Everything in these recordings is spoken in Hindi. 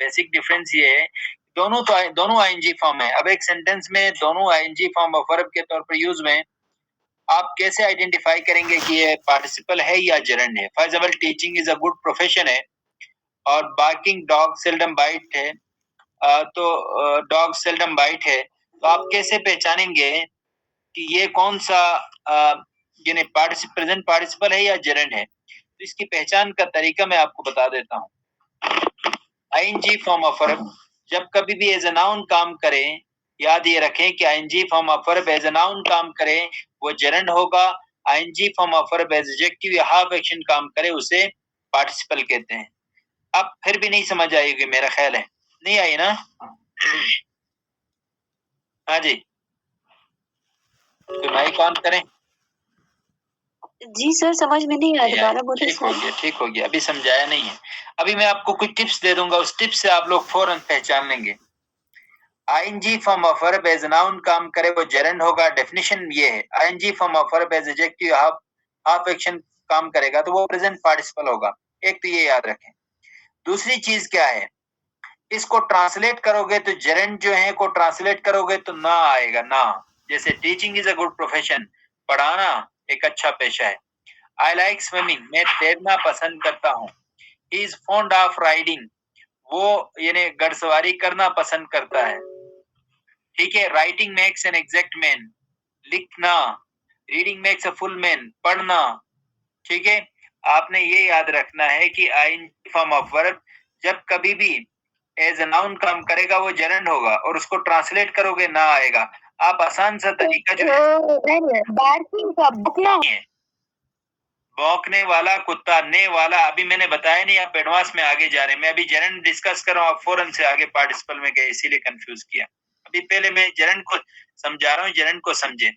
बेसिक डिफरेंस ये है, दोनों आईएनजी फॉर्म है। अब एक सेंटेंस में दोनों आईएनजी फॉर्म ऑफ वर्ब के तौर पर यूज में, आप कैसे आइडेंटिफाई करेंगे कि ये पार्टिसिपल है या जेरंड है? For example, teaching is a good profession है और बार्किंग डॉग सेल्डम बाइट है, तो डॉग सेल्डम बाइट है, तो आप कैसे पहचानेंगे कि ये कौन सा यानी प्रेजेंट पार्टिसिपल है या जेरंड है? तो इसकी पहचान का तरीका मैं आपको बता देता हूँ। आईएनजी फॉर्म ऑफ वर्ब जब कभी भी एज अ नाउन काम करें, याद ये रखें कि ING form of verb as a noun काम करे वो जेरंड होगा। ING form of verb as adjective या हाफ एक्शन काम करे उसे पार्टिसिपल कहते हैं। अब फिर भी नहीं समझ आएगी, मेरा ख्याल है नहीं आई ना? हाँ जी, तो माइक ऑन करें। जी सर, समझ में नहीं आया, दोबारा बोलिए। ठीक हो गया, अभी समझाया नहीं है। अभी मैं आपको कुछ टिप्स दे दूंगा, उस टिप्स से आप लोग फौरन पहचान लेंगे। ING form of verb as noun काम करे वो जेरंड होगा। डेफिनेशन ये है, ING form of verb as adjective half action काम करेगा तो वो प्रेजेंट पार्टिसिपल होगा। एक तो ये याद रखें। दूसरी चीज क्या है, इसको ट्रांसलेट करोगे तो जेरंड जो है को ट्रांसलेट करोगे तो ना आएगा ना। जैसे teaching is a good profession, पढ़ाना एक अच्छा पेशा है। आई लाइक स्विमिंग, मैं तैरना पसंद करता हूँ। He is fond of riding, वो यानी घड़सवारी करना पसंद करता है। ठीक है, writing makes an exact man, लिखना। Reading makes a full man, पढ़ना। ठीक है, आपने ये याद रखना है कि आईएनजी फॉर्म ऑफ वर्ब जब कभी भी एज अ नाउन काम करेगा वो जेरंड होगा और उसको ट्रांसलेट करोगे ना आएगा। आप आसान सा तरीका जो है, भौंकने वाला कुत्ता, ने वाला अभी मैंने बताया नहीं, आप एडवांस में आगे जा रहे हैं। मैं अभी जेरंड डिस्कस कर रहा हूँ, आप फौरन से आगे पार्टिसिपल में गए, इसीलिए कंफ्यूज किया। अभी पहले मैं जेरंड को समझा रहा हूँ, जेरंड को समझे।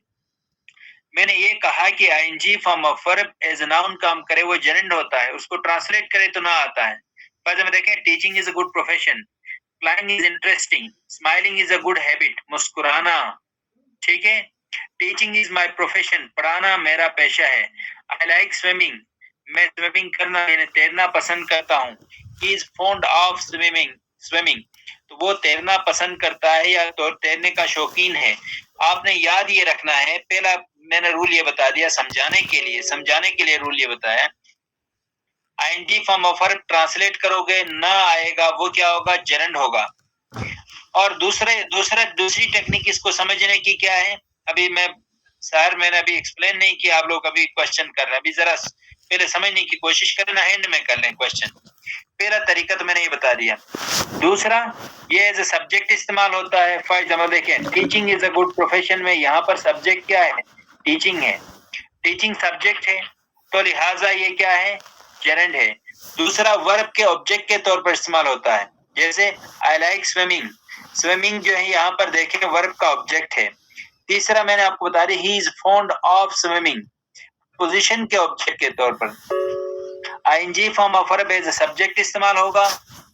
मैंने ये कहा कि ING form of verb as noun काम करे वो जेरंड होता है, उसको ट्रांसलेट करे तो ना आता है। पर जब देखें, teaching is a good profession, flying is interesting, smiling is a good habit, मुस्कुराना। ठीक है, टीचिंग इज माय प्रोफेशन, पढ़ाना मेरा पेशा है। आई लाइक स्विमिंग, मैं स्विमिंग करना यानी तैरना पसंद करता हूँ। He is fond of swimming, तो वो तैरना पसंद करता है या तो तैरने का शौकीन है। आपने याद ये रखना है, पहला मैंने रूल ये बता दिया समझाने के लिए रूल ये बताया। ING form of verb translate करोगे ना आएगा, वो क्या होगा, जेरंड होगा। और दूसरी टेक्निक इसको समझने की क्या है, अभी मैंने अभी एक्सप्लेन नहीं किया, आप लोग अभी क्वेश्चन कर रहे हैं, अभी जरा पहले समझने की कोशिश करें ना, एंड में कर लें क्वेश्चन। पहला तरीका तो मैंने ये बता दिया। दूसरा, ये एज ए सब्जेक्ट इस्तेमाल होता है। फॉर एग्जाम्पल देखें, teaching is a good profession में यहाँ पर सब्जेक्ट क्या है, टीचिंग है। टीचिंग सब्जेक्ट है तो लिहाजा ये क्या है, जेरंड है। दूसरा, वर्ब के ऑब्जेक्ट के तौर पर इस्तेमाल होता है, जैसे आई लाइक स्विमिंग, स्विमिंग जो है यहाँ पर देखें वर्ब का ऑब्जेक्ट है। तीसरा मैंने आपको बता दी, he is fond of swimming, position के ऑब्जेक्ट के तौर पर। ING form of verb as subject इस्तेमाल होगा,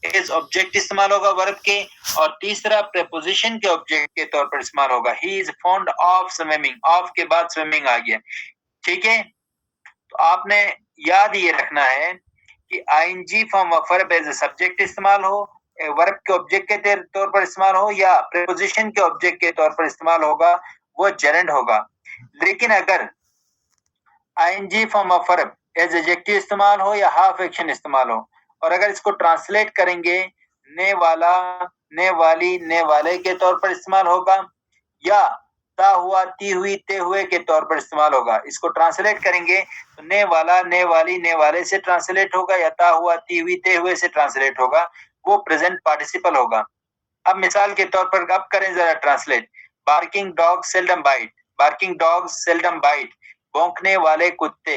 एज ऑब्जेक्ट इस्तेमाल होगा वर्ब के, और तीसरा प्रीपोजिशन के ऑब्जेक्ट के तौर पर इस्तेमाल होगा। ही is fond of swimming, of के बाद स्विमिंग आ गया। ठीक है, तो आपने याद ये रखना है कि ING form of verb as subject इस्तेमाल हो, वर्ब के ऑब्जेक्ट के तौर पर इस्तेमाल हो या प्रीपोजिशन के ऑब्जेक्ट के तौर पर इस्तेमाल होगा, वो जेरंड होगा। लेकिन अगर ING form of verb as adjective इस्तेमाल हो या हाफ एक्शन इस्तेमाल हो, और अगर इसको ट्रांसलेट करेंगे, ने वाला, ने वाली, ने वाले के तौर पर इस्तेमाल होगा, या ता हुआ, ती हुई, ते हुए के तौर पर इस्तेमाल होगा। इसको ट्रांसलेट करेंगे तो ने वाला, ने वाली, ने वाले से ट्रांसलेट होगा, या ता हुआ, ती हुई, ते हुए से ट्रांसलेट होगा, वो प्रेजेंट पार्टिसिपल होगा। अब मिसाल के तौर पर अब करें जरा translate. Barking dog seldom bite, barking dog seldom bite, भौंकने वाले कुत्ते।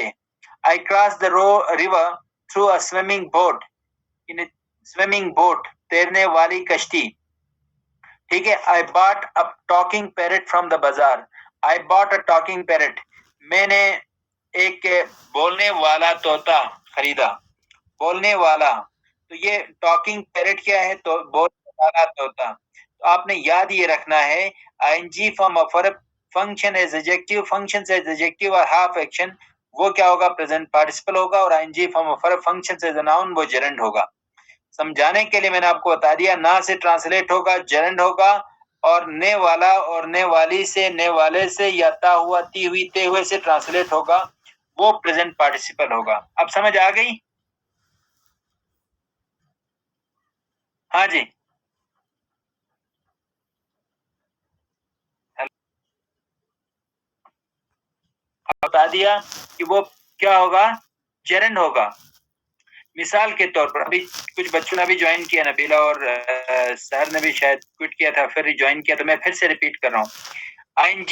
I cross the river through a swimming boat, in swimming boat, तैरने वाली कश्ती। ठीक है, I bought a talking parrot from the bazaar, I bought a talking parrot, मैंने एक बोलने वाला तोता खरीदा। बोलने वाला, तो ये टॉकिंग पैरट क्या है, तो बोलने वाला तोता। तो आपने याद ये रखना है, ING form of verb function as adjective, functions as adjective और हाफ एक्शन, वो क्या होगा, प्रेजेंट पार्टिसिपल होगा, और ING form of verb functions as a noun, वो जेरंड होगा। समझाने के लिए मैंने आपको बता दिया, ना से ट्रांसलेट होगा, जेरेंड होगा, और ने वाला और ने वाली से, ने वाले से, या ता हुआ, ती हुई, ते हुए से ट्रांसलेट होगा, वो प्रेजेंट पार्टिसिपल होगा। अब समझ आ गई? हाँ जी, बता दिया कि वो क्या होगा, जेरेंड होगा। मिसाल के तौर पर अभी कुछ बच्चों ने अभी ज्वाइन किया, नबीला और सर ने भी शायद क्विट किया था, फिर ज्वाइन किया, तो मैं फिर से रिपीट कर रहा हूँ। आईएनजी